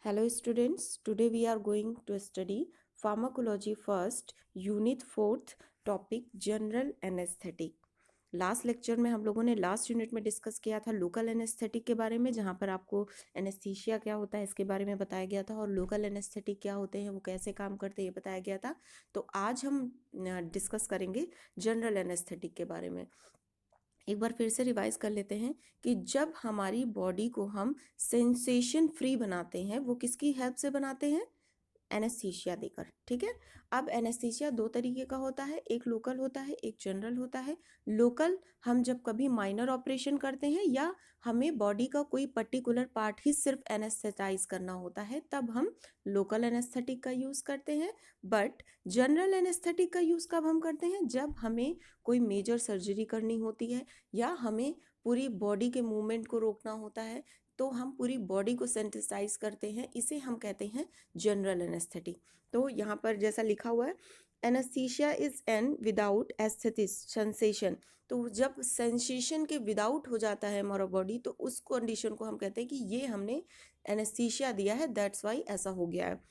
Hello students, today we are going to study pharmacology first, unit 4th, topic general anesthetic. Last lecture में हम लोगों ने last unit में discuss किया था लोकल एनेस्थेटिक के बारे में, जहाँ पर आपको एनेस्थीसिया क्या होता है इसके बारे में बताया गया था और लोकल एनेस्थेटिक क्या होते हैं, वो कैसे काम करते हैं, ये बताया गया था। तो आज हम डिस्कस करेंगे जनरल एनेस्थेटिक के बारे में। एक बार फिर से रिवाइज कर लेते हैं कि जब हमारी बॉडी को हम सेंसेशन फ्री बनाते हैं, वो किसकी हेल्प से बनाते हैं? एनेस्थीसिया देकर। ठीक है। अब एनेस्थीसिया दो तरीके का होता है, एक लोकल होता है, एक जनरल होता है। लोकल हम जब कभी माइनर ऑपरेशन करते हैं या हमें बॉडी का कोई पर्टिकुलर पार्ट ही सिर्फ एनेस्थेटाइज करना होता है, तब हम लोकल एनेस्थेटिक का यूज़ करते हैं। बट जनरल एनेस्थेटिक का यूज़ कब हम करते हैं? जब हमें कोई मेजर सर्जरी करनी होती है या हमें पूरी बॉडी के मूवमेंट को रोकना होता है, तो हम पूरी बॉडी को सेंसिटाइज करते हैं, इसे हम कहते हैं जनरल एनेस्थेटिक। तो यहाँ पर जैसा लिखा हुआ है, anaesthesia is an without aesthesis sensation. तो जब सेंसेशन के विदाउट हो जाता है हमारा बॉडी, तो उस कंडीशन को हम कहते हैं कि ये हमने एनेस्थीसिया दिया है, दैट्स वाई ऐसा हो गया है।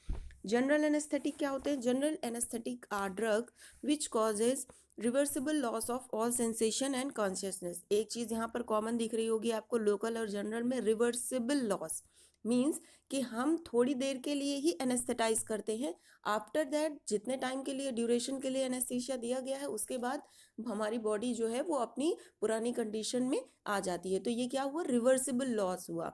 जनरल एनेस्थेटिक क्या होते हैं? General anaesthetic are drug which causes reversible loss of all sensation and consciousness. एक चीज़ यहाँ पर कॉमन दिख रही होगी आपको लोकल और जनरल में, रिवर्सिबल लॉस मीन्स कि हम थोड़ी देर के लिए ही एनेस्थेटाइज करते हैं, आफ्टर दैट जितने टाइम के लिए ड्यूरेशन के लिए एनेस्थीसिया दिया गया है उसके बाद हमारी बॉडी जो है वो अपनी पुरानी कंडीशन में आ जाती है। तो ये क्या हुआ? रिवर्सिबल लॉस हुआ।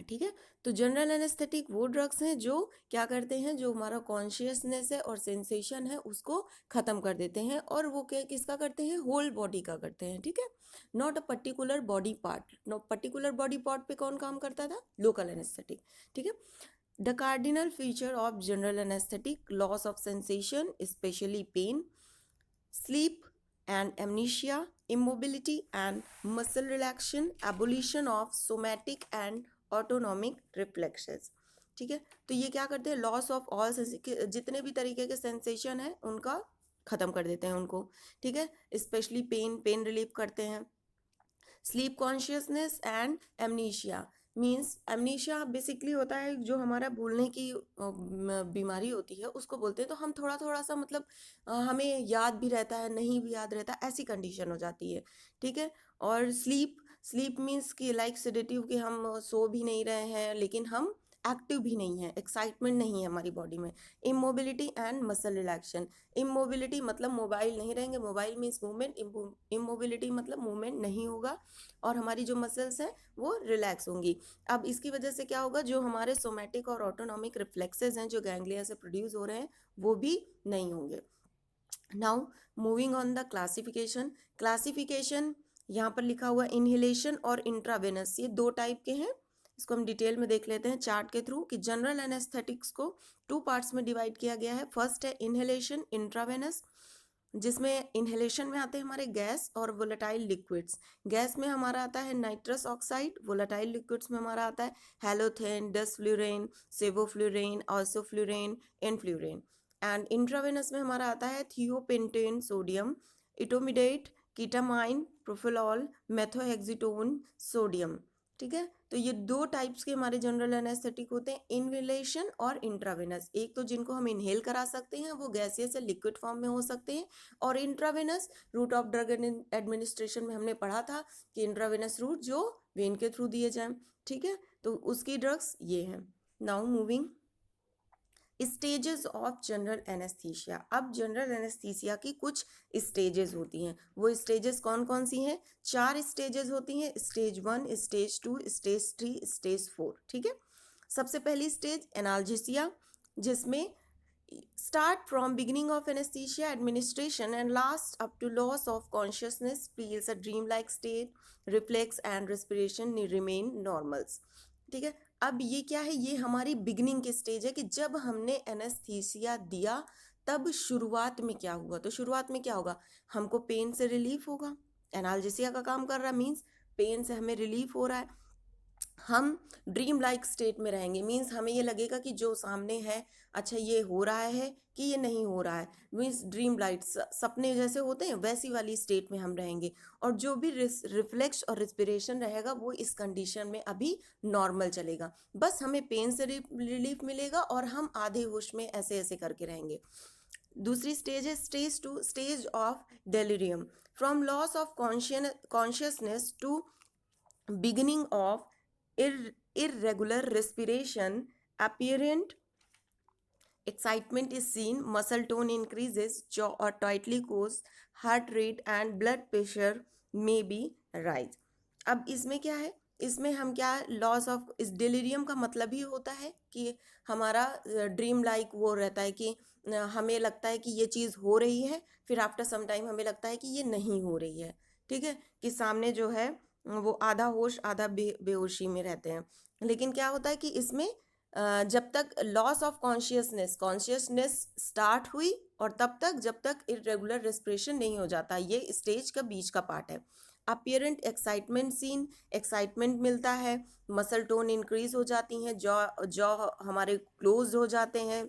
ठीक है। तो जनरल एनेस्थेटिक वो ड्रग्स हैं जो क्या करते हैं, जो हमारा कॉन्शियसनेस है और सेंसेशन है उसको खत्म कर देते हैं, और वो क्या किसका करते हैं? होल बॉडी का करते हैं। ठीक है। Not a particular body part. No particular body part पे कौन काम करता था? Local anaesthetic. ठीक है। The cardinal feature of general anaesthetic, loss of sensation specially pain, sleep and amnesia, immobility and muscle relaxation, abolition of somatic and autonomic reflexes। ठीक है। तो ये क्या करते हैं? लॉस ऑफ ऑल जितने भी तरीके के सेंसेशन है उनका खत्म कर देते हैं उनको। ठीक है। स्पेशली पेन रिलीव करते हैं। Sleep consciousness and amnesia means, amnesia basically होता है जो हमारा भूलने की बीमारी होती है उसको बोलते हैं। तो हम थोड़ा थोड़ा सा मतलब हमें याद भी रहता है, नहीं भी याद रहता, ऐसी कंडीशन हो जाती है। ठीक है। और स्लीप मीन्स कि लाइक सेडेटिव, कि हम सो भी नहीं रहे हैं लेकिन हम एक्टिव भी नहीं है, एक्साइटमेंट नहीं है हमारी बॉडी में। Immobility and muscle रिलैक्शन। इमोबिलिटी मतलब मोबाइल नहीं रहेंगे, मोबाइल मीन्स मूवमेंट, इमोबिलिटी मतलब मूवमेंट नहीं होगा और हमारी जो मसल्स हैं वो रिलैक्स होंगी। अब इसकी वजह से क्या होगा? जो हमारे सोमैटिक और ऑटोनॉमिक रिफ्लेक्सेस हैं जो गैंग्लिया से प्रोड्यूस हो रहे हैं वो भी नहीं होंगे। Now moving on the classification यहाँ पर लिखा हुआ इनहेलेशन और इंट्रावेनस, ये दो टाइप के हैं। इसको हम डिटेल में देख लेते हैं चार्ट के थ्रू कि जनरल एनेस्थेटिक्स को टू पार्ट्स में डिवाइड किया गया है। फर्स्ट है इनहेलेशन इंट्रावेनस, जिसमें इनहेलेशन में आते हैं हमारे गैस और वोलेटाइल लिक्विड्स। गैस में हमारा आता है नाइट्रस ऑक्साइड, वोलेटाइल लिक्विड्स में हमारा आता है हेलोथेन, डसफ्लूरेन, सेवोफ्लूरेन, ऑसोफ्लूरेन, एनफ्लूरेन। एंड इंट्रावेनस में हमारा आता है थियोपेंटेन सोडियम, इटोमिडेट, कीटामाइन, प्रोफिलॉल, मेथोहेक्सिटोन सोडियम। ठीक है। तो ये दो टाइप्स के हमारे जनरल एनेस्थेटिक होते हैं, इनहेलेशन और इंट्रावेनस। एक तो जिनको हम इनहेल करा सकते हैं वो गैसियस या लिक्विड फॉर्म में हो सकते हैं, और intravenous route of drug administration में हमने पढ़ा था कि इंट्रावेनस रूट जो वेन के थ्रू दिए जाएं। ठीक है। तो उसकी ड्रग्स ये हैं। Now moving stages of general anaesthesia. अब जनरल एनेस्थीसिया की कुछ स्टेजेस होती हैं। वो स्टेजेस कौन कौन सी हैं? 4 स्टेजेस होती हैं, स्टेज 1, स्टेज 2, स्टेज 3, स्टेज 4। ठीक है। सबसे पहली स्टेज एनाल्जेसिया, जिसमें start from beginning of anesthesia administration and last up to loss of consciousness, feels a dreamlike state, reflex and respiration remain normals। ठीक है। अब ये क्या है? ये हमारी बिगिनिंग की स्टेज है कि जब हमने एनेस्थीसिया दिया तब शुरुआत में क्या हुआ। तो शुरुआत में क्या होगा? हमको पेन से रिलीफ होगा, एनाल्जेसिया का काम कर रहा है मीन्स पेन से हमें रिलीफ हो रहा है। हम ड्रीम लाइक स्टेट में रहेंगे, मीन्स हमें ये लगेगा कि जो सामने है अच्छा ये हो रहा है कि ये नहीं हो रहा है, मीन्स ड्रीम लाइट सपने जैसे होते हैं वैसी वाली स्टेट में हम रहेंगे। और जो भी रिफ्लेक्स और रिस्पिरेशन रहेगा वो इस कंडीशन में अभी नॉर्मल चलेगा, बस हमें पेन से रिलीफ मिलेगा और हम आधे होश में ऐसे ऐसे करके रहेंगे। दूसरी स्टेज है stage of delirium, from loss of consciousness to beginning of irregular respiration, apparent excitement is seen, muscle tone increases, jaw or tightly closed, heart rate and blood pressure may be rise। अब इसमें क्या है, इसमें हम क्या loss of, इस delirium का मतलब ही होता है कि हमारा ड्रीम लाइक वो रहता है कि हमें लगता है कि ये चीज़ हो रही है, फिर आफ्टर सम टाइम हमें लगता है कि ये नहीं हो रही है। ठीक है, कि सामने जो है वो आधा होश आधा बेहोशी में रहते हैं। लेकिन क्या होता है कि इसमें जब तक लॉस ऑफ कॉन्शियसनेस स्टार्ट हुई और तब तक जब तक इरेगुलर रेस्पिरेशन नहीं हो जाता, ये स्टेज का बीच का पार्ट है। अपियरेंट एक्साइटमेंट सीन, एक्साइटमेंट मिलता है, मसल टोन इंक्रीज हो जाती हैं, जॉ जॉ हमारे क्लोज हो जाते हैं,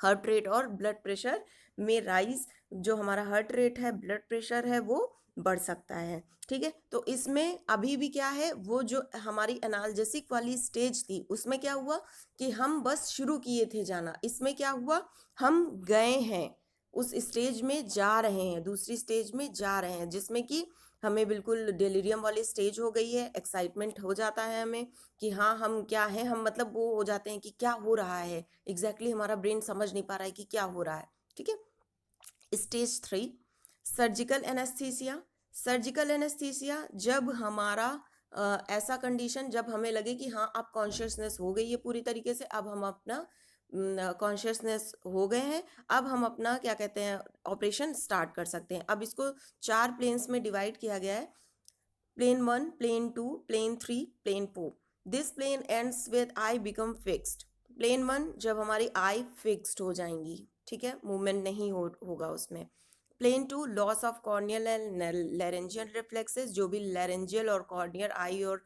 हार्ट रेट और ब्लड प्रेशर में राइज, जो हमारा हार्ट रेट है ब्लड प्रेशर है वो बढ़ सकता है। ठीक है, तो इसमें अभी भी क्या है, वो जो हमारी एनाल्जेसिक वाली स्टेज थी उसमें क्या हुआ कि हम बस शुरू किए थे जाना, इसमें क्या हुआ हम गए हैं उस स्टेज में, जा रहे हैं दूसरी स्टेज में जा रहे हैं, जिसमें कि हमें बिल्कुल डेलीरियम वाली स्टेज हो गई है, एक्साइटमेंट हो जाता है हमें कि हाँ हम क्या हैं, हम मतलब वो हो जाते हैं कि क्या हो रहा है एग्जैक्टली हमारा ब्रेन समझ नहीं पा रहा है कि क्या हो रहा है। ठीक है, stage 3 surgical anaesthesia. Surgical anaesthesia जब हमारा ऐसा कंडीशन जब हमें लगे कि हाँ अब कॉन्शियसनेस हो गई है पूरी तरीके से, अब हम अपना कॉन्शियसनेस हो गए हैं, अब हम अपना क्या कहते हैं ऑपरेशन स्टार्ट कर सकते हैं। अब इसको 4 प्लेन्स में डिवाइड किया गया है, plane 1, plane 2, plane 3, plane 4। This plane ends with eye become fixed. Plane 1 जब हमारी आई फिक्स्ड हो जाएंगी, ठीक है, मूवमेंट नहीं होगा उसमें। Plane 2 loss of corneal and laryngeal reflexes, जो भी लैरेंजियल और कॉर्नियल आई और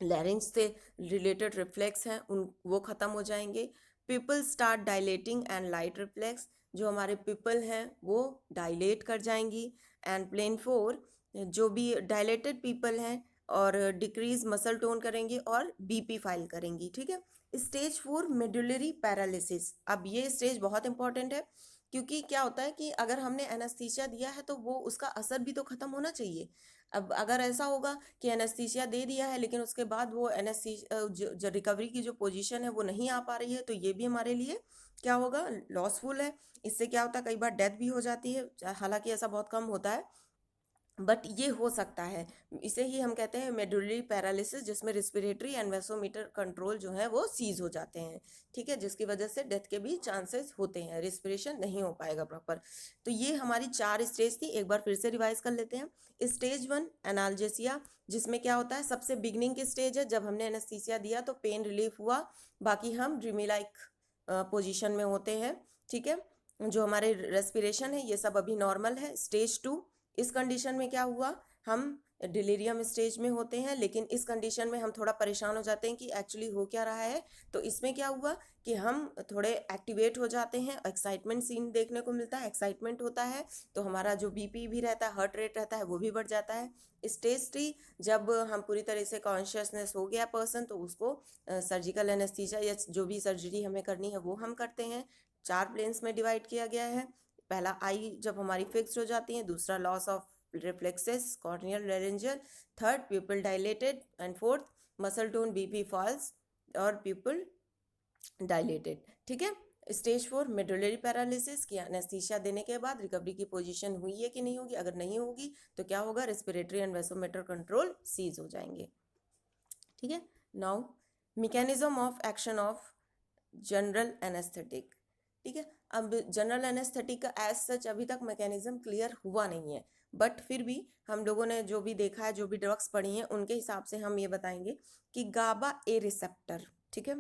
लैरिंज से रिलेटेड रिफ्लेक्स हैं उन वो ख़त्म हो जाएंगे। People start dilating and light reflex, जो हमारे पीपल हैं वो डायलेट कर जाएंगी। एंड प्लेन 4 जो भी डायलेटेड पीपल हैं और डिक्रीज मसल टोन करेंगे और बीपी फाइल करेंगी। ठीक है, स्टेज 4 मेडुलरी पैरालिसिस। अब ये स्टेज बहुत इंपॉर्टेंट है क्योंकि क्या होता है कि अगर हमने एनेस्थीसिया दिया है तो वो उसका असर भी तो ख़त्म होना चाहिए। अब अगर ऐसा होगा कि एनेस्थीसिया दे दिया है लेकिन उसके बाद वो एनेस्थीसिया जो रिकवरी की जो पोजीशन है वो नहीं आ पा रही है, तो ये भी हमारे लिए क्या होगा, लॉसफुल है। इससे क्या होता है कई बार डेथ भी हो जाती है, हालांकि ऐसा बहुत कम होता है बट ये हो सकता है। इसे ही हम कहते हैं मेडुलरी पैरालिसिस, जिसमें रिस्पिरेटरी एंड वैसोमीटर कंट्रोल जो है वो सीज हो जाते हैं। ठीक है, जिसकी वजह से डेथ के भी चांसेस होते हैं, रिस्पिरेशन नहीं हो पाएगा प्रॉपर। तो ये हमारी 4 स्टेज थी, एक बार फिर से रिवाइज कर लेते हैं। स्टेज 1 एनाल्जेसिया, जिसमें क्या होता है सबसे बिगनिंग की स्टेज है, जब हमने एनेस्थीसिया दिया तो पेन रिलीफ हुआ, बाकी हम ड्रीमी लाइक पोजिशन में होते हैं। ठीक है, जो हमारे रेस्पिरेशन है ये सब अभी नॉर्मल है। स्टेज 2, इस कंडीशन में क्या हुआ, हम डिलीरियम स्टेज में होते हैं, लेकिन इस कंडीशन में हम थोड़ा परेशान हो जाते हैं कि एक्चुअली हो क्या रहा है। तो इसमें क्या हुआ कि हम थोड़े एक्टिवेट हो जाते हैं, एक्साइटमेंट सीन देखने को मिलता है, एक्साइटमेंट होता है तो हमारा जो बीपी भी रहता है, हार्ट रेट रहता है वो भी बढ़ जाता है। स्टेज 3 जब हम पूरी तरह से कॉन्शियसनेस हो गया पर्सन, तो उसको सर्जिकल एनेस्थीसिया या जो भी सर्जरी हमें करनी है वो हम करते हैं। 4 प्लेन्स में डिवाइड किया गया है। पहला आई जब हमारी फिक्स्ड हो जाती है, दूसरा loss of reflexes corneal laryngeal, third pupil dilated and fourth muscle tone BP falls और प्यूपल डायलेटेड। ठीक है, स्टेज 4 मेडुलरी पैरालिसिस की एनेस्थीसिया देने के बाद रिकवरी की पोजीशन हुई है कि नहीं होगी, अगर नहीं होगी तो क्या होगा, रेस्पिरेटरी एंड वैसोमीटर कंट्रोल सीज हो जाएंगे। ठीक है, now mechanism of action of general anaesthetic. ठीक है, अब जनरल एनेस्थेटिक का एज सच अभी तक मैकेनिज्म क्लियर हुआ नहीं है, बट फिर भी हम लोगों ने जो भी देखा है, जो भी ड्रग्स पढ़ी हैं, उनके हिसाब से हम ये बताएंगे कि गाबा ए रिसेप्टर, ठीक है,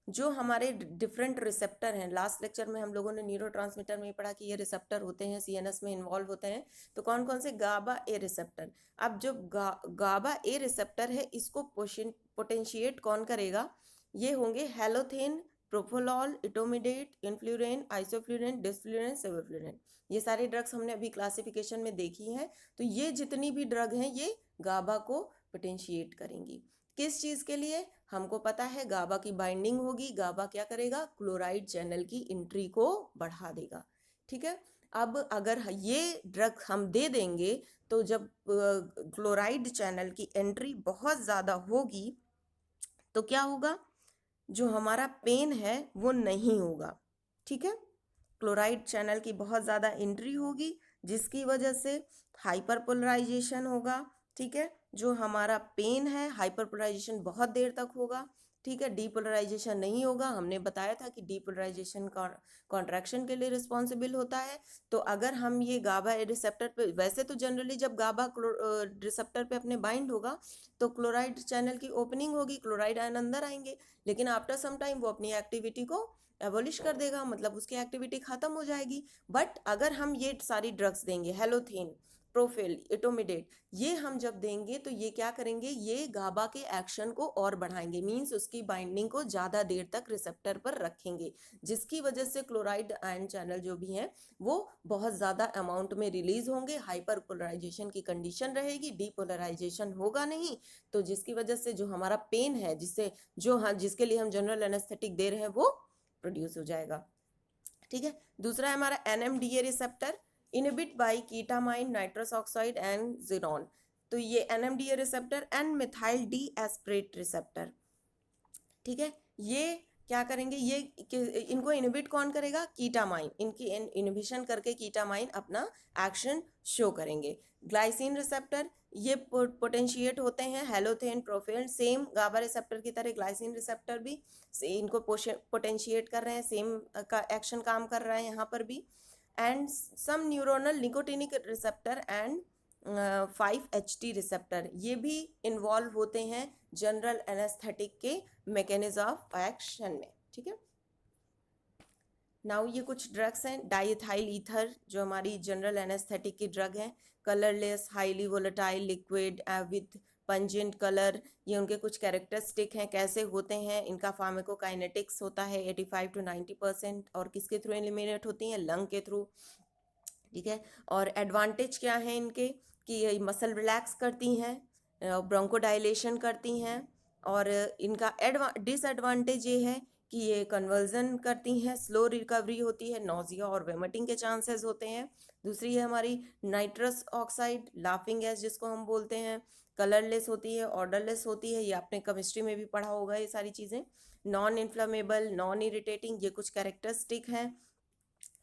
जो हमारे डिफरेंट रिसेप्टर हैं, लास्ट लेक्चर में हम लोगों ने न्यूरोट्रांसमीटर में पढ़ा कि ये रिसेप्टर होते हैं, सीएनएस में इन्वॉल्व होते हैं। तो कौन कौन से? गाबा ए रिसेप्टर। अब जो गाबा ए रिसेप्टर है, इसको पोटेंशिएट कौन करेगा? ये होंगे हैलोथेन, प्रोपोलॉल, इटोमिडेट, इन्फ्लुरेन, आइसोफ्लुरेन, डिस्फ्लुरेन, सेवोफ्लुरेन। ये सारी ड्रग्स हमने अभी क्लासिफिकेशन में देखी हैं। तो ये जितनी भी ड्रग हैं ये गाबा को पोटेंशिएट करेंगी। किस चीज़ के लिए? हमको पता है गाबा की बाइंडिंग होगी, गाबा क्या करेगा? क्लोराइड चैनल की एंट्री को बढ़ा देगा। ठीक है। अब अगर ये ड्रग हम दे देंगे तो जब क्लोराइड चैनल की एंट्री बहुत ज़्यादा होगी तो क्या होगा? जो हमारा पेन है वो नहीं होगा। ठीक है। क्लोराइड चैनल की बहुत ज़्यादा एंट्री होगी जिसकी वजह से हाइपरपोलराइजेशन होगा। ठीक है। जो हमारा पेन है, हाइपरपोलराइजेशन बहुत देर तक होगा। ठीक है। डीपोलराइजेशन नहीं होगा। हमने बताया था कि डीपोलराइजेशन कॉन्ट्रैक्शन के लिए रिस्पॉन्सिबल होता है। तो अगर हम ये गाबा रिसेप्टर पे, वैसे तो जनरली जब गाबा रिसेप्टर पे अपने बाइंड होगा तो क्लोराइड चैनल की ओपनिंग होगी, क्लोराइड आयन अंदर आएंगे, लेकिन आफ्टर सम टाइम वो अपनी एक्टिविटी को एबोलिश कर देगा, मतलब उसकी एक्टिविटी खत्म हो जाएगी। बट अगर हम ये सारी ड्रग्स देंगे, हेलोथेन, प्रोफिल, इटोमिडेट, ये हम जब देंगे तो ये क्या करेंगे? ये गाबा के एक्शन को और बढ़ाएंगे, मींस उसकी बाइंडिंग को ज़्यादा देर तक रिसेप्टर पर रखेंगे, जिसकी वजह से क्लोराइड आयन चैनल जो भी हैं वो बहुत ज़्यादा अमाउंट में रिलीज होंगे, हाइपर पोलराइजेशन की कंडीशन रहेगी, डीपोलराइजेशन होगा नहीं। तो जिसकी वजह से जो हमारा पेन है, जिसके लिए हम जनरल एनेस्थेटिक दे रहे हैं, वो प्रोड्यूस हो जाएगा। ठीक है। दूसरा है हमारा NMDA receptor, inhibit by ketamine, nitrous oxide and xenon. तो ये NMDA receptor and methyl D aspartate receptor. ठीक है। ये क्या करेंगे? ये इनको इनहिबिट कौन करेगा? कीटामाइन। इनकी इनहिबिशन करके कीटामाइन अपना एक्शन शो करेंगे। ग्लाइसिन रिसेप्टर, ये पोटेंशिएट होते हैं हेलोथेन, प्रोफेन, सेम गाबा रिसेप्टर की तरह ग्लाइसिन रिसेप्टर भी इनको पोटेंशिएट कर रहे हैं, सेम का एक्शन काम कर रहा है यहाँ पर भी। And some neuronal nicotinic receptor and 5-HT receptor, ये भी इन्वॉल्व होते हैं जनरल एनेस्थेटिक के मैकेनिज्म ऑफ एक्शन में। ठीक है। नाउ ये कुछ ड्रग्स हैं। डाइएथाइल ईथर, जो हमारी जनरल एनेस्थेटिक की ड्रग है, colourless, highly volatile liquid with pungent colour. ये उनके कुछ कैरेक्टरिस्टिक हैं, कैसे होते हैं, इनका फार्माकोकाइनेटिक्स होता है 85 to 90%, और किसके थ्रू एलिमिनेट होती हैं? लंग के थ्रू। ठीक है। और एडवांटेज क्या है इनके? कि ये मसल रिलैक्स करती हैं, ब्रोंकोडाइलेशन करती हैं, और इनका डिसएडवांटेज ये है कि ये कन्वर्जन करती हैं, स्लो रिकवरी होती है, नोजिया और वेमिटिंग के चांसेस होते हैं। दूसरी है हमारी नाइट्रस ऑक्साइड, लाफिंग गैस जिसको हम बोलते हैं, कलरलेस होती है, ऑर्डरलेस होती है, ये आपने केमिस्ट्री में भी पढ़ा होगा ये सारी चीज़ें। नॉन इन्फ्लेमेबल, नॉन इरिटेटिंग, ये कुछ कैरेक्टरिस्टिक हैं।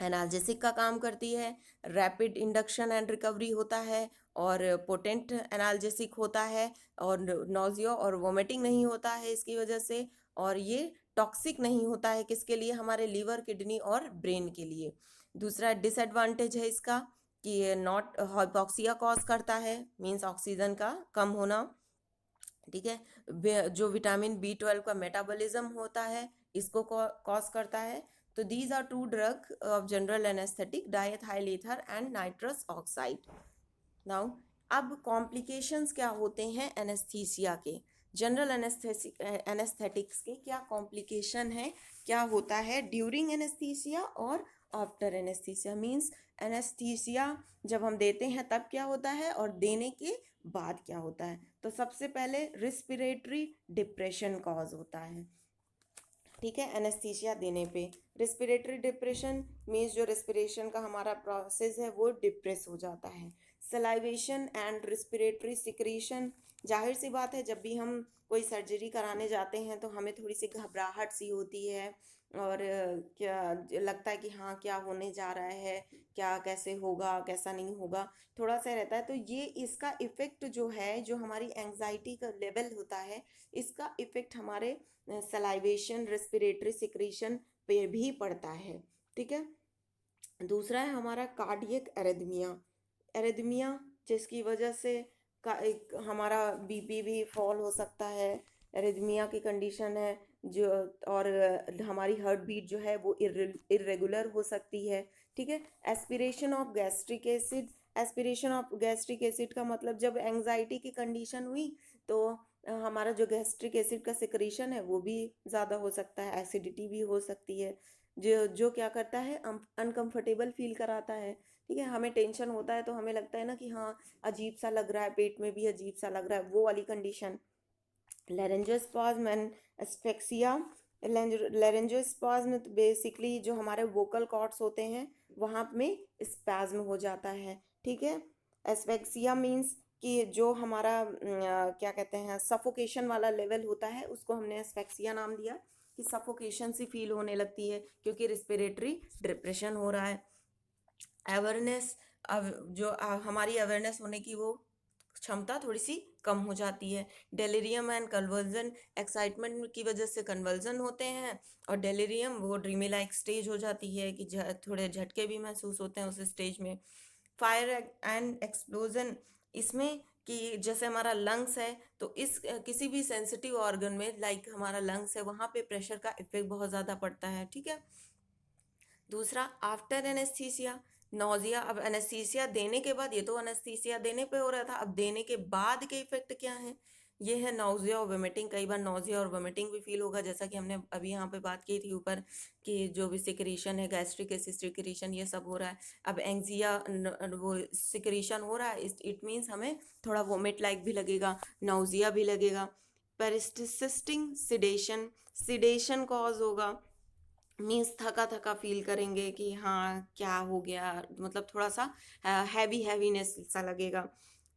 एनाल्जेसिक का काम करती है, रैपिड इंडक्शन एंड रिकवरी होता है, और पोटेंट एनाल्जेसिक होता है, और नोजिया और वोमिटिंग नहीं होता है इसकी वजह से, और ये टॉक्सिक नहीं होता है, किसके लिए? हमारे लीवर, किडनी और ब्रेन के लिए। दूसरा डिसएडवांटेज है इसका कि ये नॉट हाइपोक्सिया कॉज करता है, मींस ऑक्सीजन का कम होना। ठीक है। जो विटामिन B12 का मेटाबॉलिज्म होता है, इसको कॉज करता है। तो these are two drug of general anaesthetic, diethyl ether and nitrous oxide. Now अब कॉम्प्लिकेशंस क्या होते हैं एनेस्थीसिया के? जनरल एनेस्थेटिक्स के क्या कॉम्प्लिकेशन है, क्या होता है ड्यूरिंग एनेस्थीसिया और आफ्टर एनेस्थीसिया? मींस एनेस्थीसिया जब हम देते हैं तब क्या होता है, और देने के बाद क्या होता है? तो सबसे पहले रिस्पिरेटरी डिप्रेशन कॉज होता है। ठीक है। एनेस्थीसिया देने पे रिस्पिरेटरी डिप्रेशन मीन्स जो रिस्पिरेशन का हमारा प्रोसेस है वो डिप्रेस हो जाता है। सलाइवेशन एंड रिस्पिरेटरी सिक्रीशन, जाहिर सी बात है जब भी हम कोई सर्जरी कराने जाते हैं तो हमें थोड़ी सी घबराहट सी होती है, और क्या लगता है कि हाँ क्या होने जा रहा है, क्या कैसे होगा, कैसा नहीं होगा, थोड़ा सा रहता है। तो ये इसका इफ़ेक्ट जो है, जो हमारी एंग्जाइटी का लेवल होता है, इसका इफ़ेक्ट हमारे सलाइवेशन, रेस्पिरेटरी सिक्रीशन पे भी पड़ता है। ठीक है। दूसरा है हमारा कार्डियक एरिथमिया। एरिथमिया जिसकी वजह से हमारा BP भी फॉल हो सकता है, एरिथमिया की कंडीशन है। जो और हमारी हार्ट बीट जो है वो इरेगुलर हो सकती है। ठीक है। Aspiration of gastric acid, aspiration of gastric acid का मतलब जब एंजाइटी की कंडीशन हुई तो हमारा जो गैस्ट्रिक एसिड का सिक्रीशन है वो भी ज़्यादा हो सकता है, एसिडिटी भी हो सकती है, जो क्या करता है अनकंफर्टेबल फील कराता है। ठीक है। हमें टेंशन होता है तो हमें लगता है ना कि हाँ अजीब सा लग रहा है, पेट में भी अजीब सा लग रहा है, वो वाली कंडीशन। लेरेंजोस्पाज्म एंड एस्फेक्सिया, लेरेंजोस्पाज्म बेसिकली जो हमारे वोकल कॉर्ड्स होते हैं वहाँ में स्पैज्म हो जाता है। ठीक है। एस्फेक्सिया मीन्स कि जो हमारा क्या कहते हैं सफोकेशन वाला लेवल होता है उसको हमने एस्फेक्सिया नाम दिया, कि सफोकेशन सी फील होने लगती है क्योंकि रिस्पिरेटरी डिप्रेशन हो रहा है। अवेयरनेस, अब जो हमारी अवेयरनेस होने की वो क्षमता थोड़ी सी कम हो जाती है। डेलीरियम एंड कन्वर्जन, एक्साइटमेंट की वजह से कन्वर्जन होते हैं, और डेलीरियम वो ड्रीमी लाइक स्टेज हो जाती है कि थोड़े झटके भी महसूस होते हैं उस स्टेज में। फायर एंड एक्सप्लोजन, इसमें कि जैसे हमारा लंग्स है तो इस किसी भी सेंसिटिव ऑर्गन में लाइक हमारा लंग्स है वहाँ पे प्रेशर का इफेक्ट बहुत ज़्यादा पड़ता है। ठीक है। दूसरा आफ्टर एनेस्थीसिया, नौजिया। अब एनेस्थीसिया देने के बाद, ये तो एनेस्थीसिया देने पे हो रहा था, अब देने के बाद के इफेक्ट क्या है, ये है नौजिया और वोमिटिंग। कई बार नौजिया और वोमिटिंग भी फील होगा, जैसा कि हमने अभी यहाँ पे बात की थी ऊपर कि जो भी सिक्रीशन है गैस्ट्रिक एसिड सिक्रीशन ये सब हो रहा है। अब एंजिया वो सिक्रीशन हो रहा है, इट मीन्स हमें थोड़ा वोमिट लाइक भी लगेगा, नौजिया भी लगेगा। पेरिस्टिसिस्टिंग सिडेशन, सिडेशन कॉज होगा, मीन्स थका थका फील करेंगे कि हाँ क्या हो गया, मतलब थोड़ा सा हैवी हैवीनेस सा लगेगा।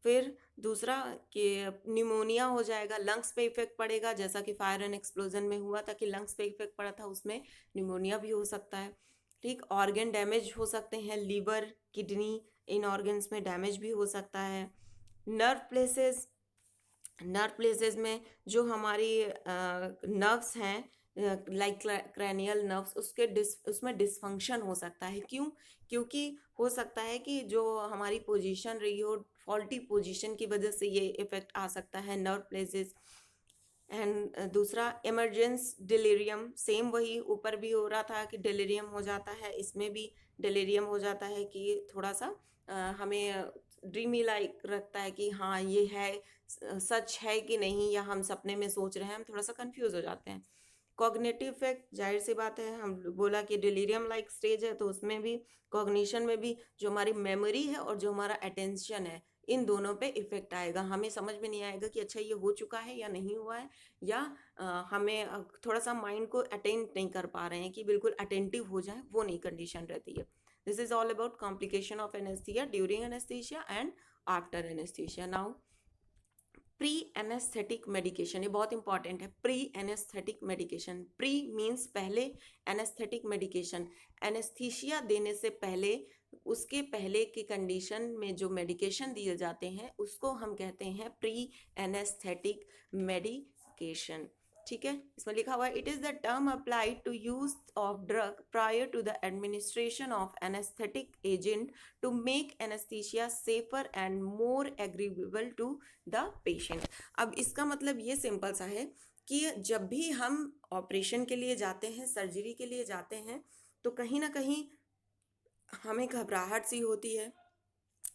फिर दूसरा कि निमोनिया हो जाएगा, लंग्स पे इफेक्ट पड़ेगा, जैसा कि फायर एंड एक्सप्लोजन में हुआ था कि लंग्स पे इफेक्ट पड़ा था, उसमें निमोनिया भी हो सकता है। ठीक। ऑर्गन डैमेज हो सकते हैं, लीवर किडनी इन ऑर्गन्स में डैमेज भी हो सकता है। नर्व प्लेसेस, नर्व प्लेसेस में जो हमारी नर्व्स हैं लाइक क्रैनियल नर्व्स, उसमें डिसफंक्शन हो सकता है। क्यों? क्योंकि हो सकता है कि जो हमारी पोजीशन रही हो फॉल्टी पोजीशन की वजह से ये इफेक्ट आ सकता है नर्व प्लेसेस। एंड दूसरा इमरजेंस डिलीरियम, सेम वही ऊपर भी हो रहा था कि डिलीरियम हो जाता है, इसमें भी डिलीरियम हो जाता है कि थोड़ा सा हमें ड्रीमी लाइक रखता है कि हाँ ये है सच है कि नहीं, या हम सपने में सोच रहे हैं, हम थोड़ा सा कंफ्यूज हो जाते हैं। कॉग्निटिव इफेक्ट, जाहिर सी बात है, हम बोला कि डिलीरियम लाइक स्टेज है तो उसमें भी कॉग्निशन में भी जो हमारी मेमोरी है और जो हमारा अटेंशन है इन दोनों पे इफेक्ट आएगा। हमें समझ में नहीं आएगा कि अच्छा ये हो चुका है या नहीं हुआ है, या हमें थोड़ा सा माइंड को अटेंड नहीं कर पा रहे हैं कि बिल्कुल अटेंटिव हो जाए, वो नहीं कंडीशन रहती है। This is all about complication of anaesthesia during anaesthesia and after anaesthesia. Now pre anaesthetic medication, ये बहुत इंपॉर्टेंट है। Pre anaesthetic medication, pre means पहले, एनेस्थेटिक मेडिकेशन एनेस्थीसिया देने से पहले, उसके पहले की कंडीशन में जो मेडिकेशन दिए जाते हैं उसको हम कहते हैं प्री एनेस्थेटिक मेडिकेशन। ठीक है। इसमें लिखा हुआ है it is the term applied to use of drug prior to the administration of anaesthetic agent to make anaesthesia safer and more agreeable to the patient. अब इसका मतलब ये सिंपल सा है कि जब भी हम ऑपरेशन के लिए जाते हैं, सर्जरी के लिए जाते हैं, तो कहीं ना कहीं हमें घबराहट सी होती है,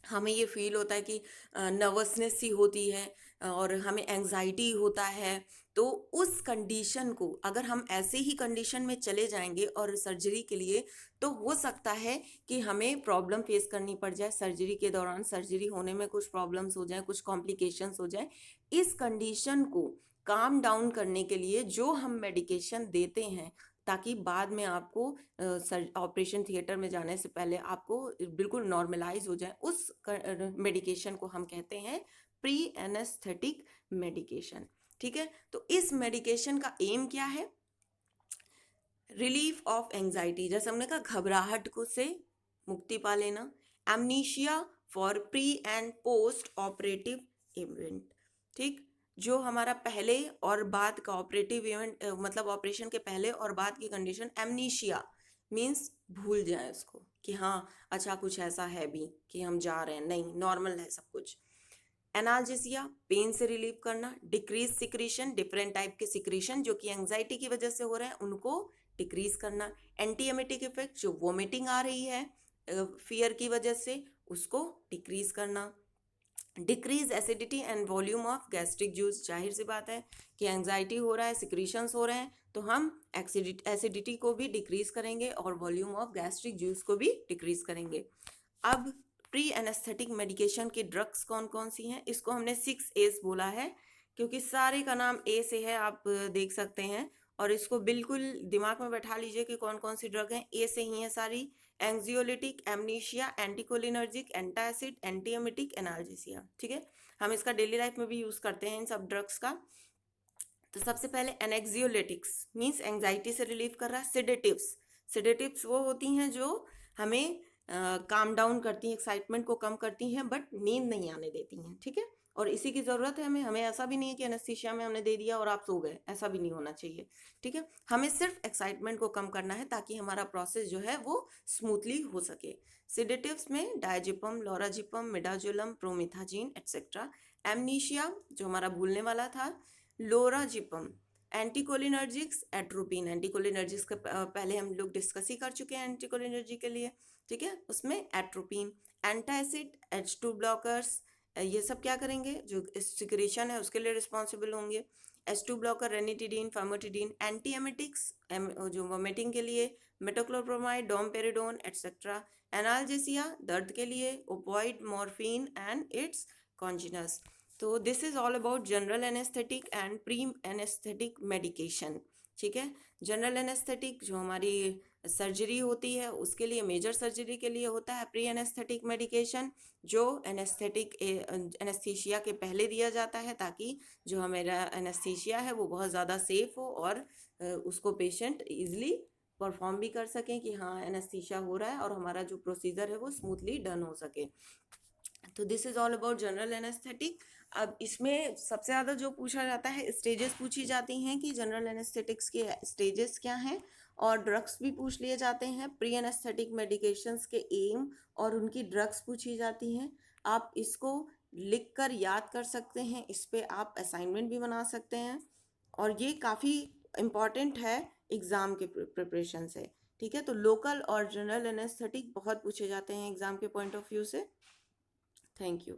हमें ये फील होता है कि नर्वसनेस सी होती है, और हमें एंजाइटी होता है। तो उस कंडीशन को अगर हम ऐसे ही कंडीशन में चले जाएंगे और सर्जरी के लिए, तो हो सकता है कि हमें प्रॉब्लम फेस करनी पड़ जाए सर्जरी के दौरान, सर्जरी होने में कुछ प्रॉब्लम्स हो जाए, कुछ कॉम्प्लिकेशंस हो जाए। इस कंडीशन को काम डाउन करने के लिए जो हम मेडिकेशन देते हैं, ताकि बाद में आपको ऑपरेशन थिएटर में जाने से पहले आपको बिल्कुल नॉर्मलाइज हो जाए, उस मेडिकेशन को हम कहते हैं प्री एनेस्थेटिक मेडिकेशन। ठीक है। तो इस मेडिकेशन का एम क्या है? रिलीफ ऑफ एंजाइटी, जैसे हमने कहा घबराहट को से मुक्ति पा लेना। Amnesia for pre and post operative event. ठीक। जो हमारा पहले और बाद का ऑपरेटिव इवेंट, मतलब ऑपरेशन के पहले और बाद की कंडीशन, एमनीशिया मीन्स भूल जाए उसको कि हाँ अच्छा कुछ ऐसा है भी कि हम जा रहे हैं, नहीं नॉर्मल है सब कुछ। एनाल्जेसिया पेन से रिलीव करना, डिक्रीज सिक्रीशन, डिफरेंट टाइप के सिक्रीशन जो कि एंजाइटी की वजह से हो रहे हैं उनको डिक्रीज करना, एंटी एमेटिक इफेक्ट जो वोमिटिंग आ रही है फियर की वजह से उसको डिक्रीज करना, decrease acidity and volume of gastric juice, जाहिर सी बात है कि एंजाइटी हो रहा है, सिक्रीशंस हो रहे हैं तो हम एसिडिटी को भी डिक्रीज करेंगे और वॉल्यूम ऑफ गैस्ट्रिक जूस को भी डिक्रीज करेंगे। अब प्री एनेस्थेटिक मेडिकेशन की ड्रग्स कौन कौन सी हैं, इसको हमने 6 A's बोला है क्योंकि सारे का नाम ए से है, आप देख सकते हैं और इसको बिल्कुल दिमाग में बैठा लीजिए कि कौन कौन सी ड्रग हैं, ए से ही है सारी। एंग्जियोलिटिक, एमनीशिया, एंटीकोलिनर्जिक, एंटासिड, एंटीएमेटिक, एनाल्जेसिया। ठीक है, हम इसका डेली लाइफ में भी यूज करते हैं इन सब ड्रग्स का। तो सबसे पहले एनेक्सियोलिटिक्स मींस एंजाइटी से रिलीव कर रहा है। सिडेटिव्स, सिडेटिव्स वो होती हैं जो हमें काम डाउन करती हैं, एक्साइटमेंट को कम करती हैं बट नींद नहीं आने देती हैं। ठीक है, और इसी की ज़रूरत है हमें, हमें ऐसा भी नहीं है कि एनेस्थीसिया में हमने दे दिया और आप सो गए, ऐसा भी नहीं होना चाहिए। ठीक है, हमें सिर्फ एक्साइटमेंट को कम करना है ताकि हमारा प्रोसेस जो है वो स्मूथली हो सके। सिडेटिव्स में डायजिपम, लोराजिपम, मिडाजोलम, प्रोमिथाजीन एटसेट्रा। एमनीशिया जो हमारा भूलने वाला था, लोराजिपम। एंटीकोलिनर्जिक्स, एट्रोपिन, एंटीकोलिनर्जिक्स का पहले हम लोग डिस्कस ही कर चुके हैं एंटीकोलिनर्जी के लिए। ठीक है, उसमें एट्रोपिन। एंटासिड, H2 ब्लॉकर्स, ये सब क्या करेंगे, जो सिक्रेशन है उसके लिए रिस्पॉन्सिबल होंगे। H2 blocker, ranitidine, famotidine. Anti emetics जो वोमिटिंग के लिए, मेटोक्लोप्रोमाइड, डोमपेरिडोन एटसेट्रा। एनाल्जेसिया दर्द के लिए, opioid, morphine and its congeners. तो this is all about general anaesthetic and pre anaesthetic medication. ठीक है, जनरल एनेस्थेटिक जो हमारी सर्जरी होती है उसके लिए, मेजर सर्जरी के लिए होता है प्री एनेस्थेटिक मेडिकेशन जो एनेस्थेटिक एनेस्थीसिया के पहले दिया जाता है ताकि जो हमारा एनेस्थीसिया है वो बहुत ज़्यादा सेफ हो और उसको पेशेंट इजीली परफॉर्म भी कर सकें कि हाँ एनेस्थीसिया हो रहा है और हमारा जो प्रोसीजर है वो स्मूथली डन हो सके। तो this is all about general anaesthetic. अब इसमें सबसे ज़्यादा जो पूछा जाता है, स्टेजेस पूछी जाती हैं कि जनरल एनेस्थेटिक्स के स्टेजेस क्या हैं, और ड्रग्स भी पूछ लिए जाते हैं। प्री एनेस्थेटिक मेडिकेशंस के एम और उनकी ड्रग्स पूछी जाती हैं। आप इसको लिख कर याद कर सकते हैं, इस पे आप असाइनमेंट भी बना सकते हैं और ये काफ़ी इम्पॉर्टेंट है एग्ज़ाम के प्रिपरेशन से। ठीक है, तो लोकल और जनरल एनेस्थेटिक बहुत पूछे जाते हैं एग्ज़ाम के पॉइंट ऑफ व्यू से। Thank you.